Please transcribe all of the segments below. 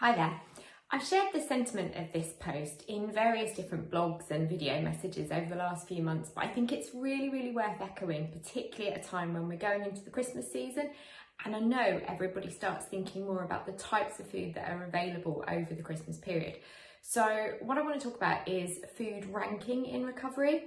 Hi there. I've shared the sentiment of this post in various different blogs and video messages over the last few months, but I think it's really worth echoing, particularly at a time when we're going into the Christmas season. And I know everybody starts thinking more about the types of food that are available over the Christmas period. So what I want to talk about is food ranking in recovery.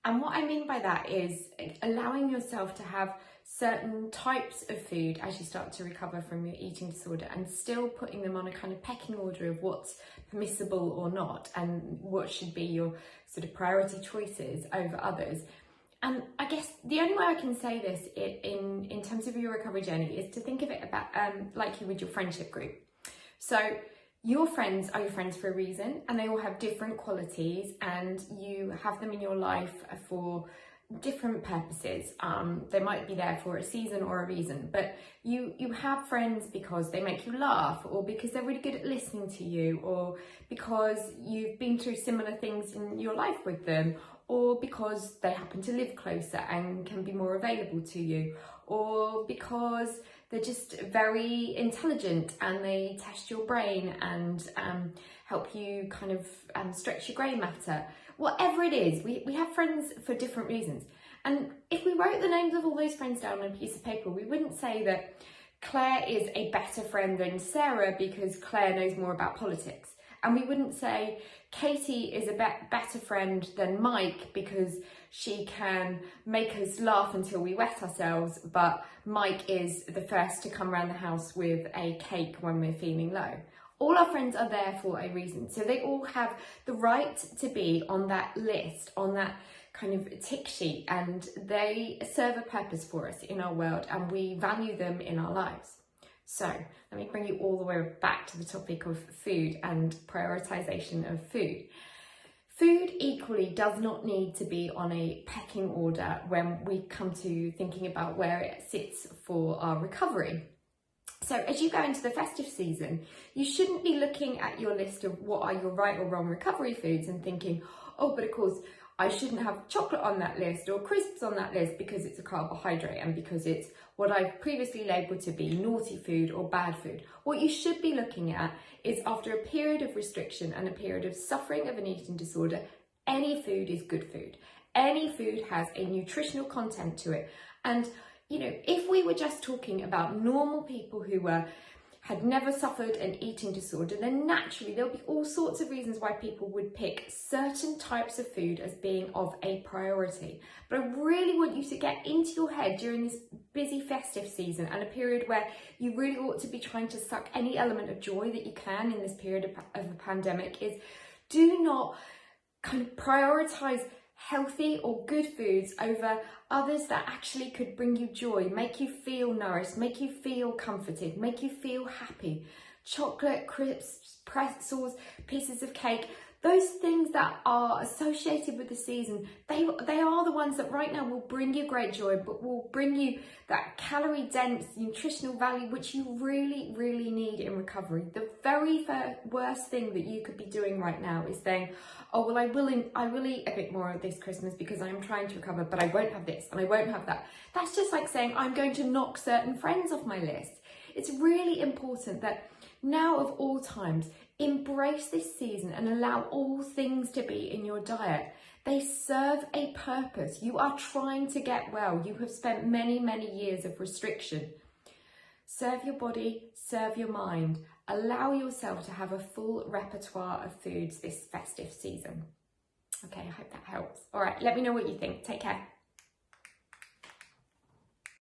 And what I mean by that is allowing yourself to have certain types of food as you start to recover from your eating disorder and still putting them on a kind of pecking order of what's permissible or not and what should be your sort of priority choices over others. And I guess the only way I can say this in terms of your recovery journey is to think of it about like you would your friendship group. So your friends are your friends for a reason, and they all have different qualities, and you have them in your life for different purposes. They might be there for a season or a reason, but you have friends because they make you laugh, or because they're really good at listening to you, or because you've been through similar things in your life with them, or because they happen to live closer and can be more available to you, or because they're just very intelligent and they test your brain and help you kind of stretch your grey matter. Whatever it is, we have friends for different reasons. And if we wrote the names of all those friends down on a piece of paper, we wouldn't say that Claire is a better friend than Sarah because Claire knows more about politics. And we wouldn't say Katie is a better friend than Mike because she can make us laugh until we wet ourselves, but Mike is the first to come around the house with a cake when we're feeling low. All our friends are there for a reason. So they all have the right to be on that list, on that kind of tick sheet, and they serve a purpose for us in our world, and we value them in our lives. So let me bring you all the way back to the topic of food and prioritization of food. Food equally does not need to be on a pecking order when we come to thinking about where it sits for our recovery. So as you go into the festive season, you shouldn't be looking at your list of what are your right or wrong recovery foods and thinking, oh, but of course, I shouldn't have chocolate on that list or crisps on that list because it's a carbohydrate and because it's what I've previously labelled to be naughty food or bad food. What you should be looking at is, after a period of restriction and a period of suffering of an eating disorder, any food is good food. Any food has a nutritional content to it. And, you know, if we were just talking about normal people who had never suffered an eating disorder, then naturally there'll be all sorts of reasons why people would pick certain types of food as being of a priority. But I really want you to get into your head during this busy festive season and a period where you really ought to be trying to suck any element of joy that you can in this period of a pandemic, is do not kind of prioritise healthy or good foods over others that actually could bring you joy, make you feel nourished, make you feel comforted, make you feel happy. Chocolate, crisps, pretzels, pieces of cake, those things that are associated with the season, they are the ones that right now will bring you great joy, but will bring you that calorie dense nutritional value which you really need in recovery. The very worst thing that you could be doing right now is saying, oh well, I will eat a bit more of this Christmas because I'm trying to recover, but I won't have this and I won't have that. That's just like saying I'm going to knock certain friends off my list. It's really important that now of all times, embrace this season and allow all things to be in your diet. They serve a purpose. You are trying to get well. You have spent many years of restriction. Serve your body, serve your mind. Allow yourself to have a full repertoire of foods this festive season. Okay, I hope that helps. All right, let me know what you think. Take care.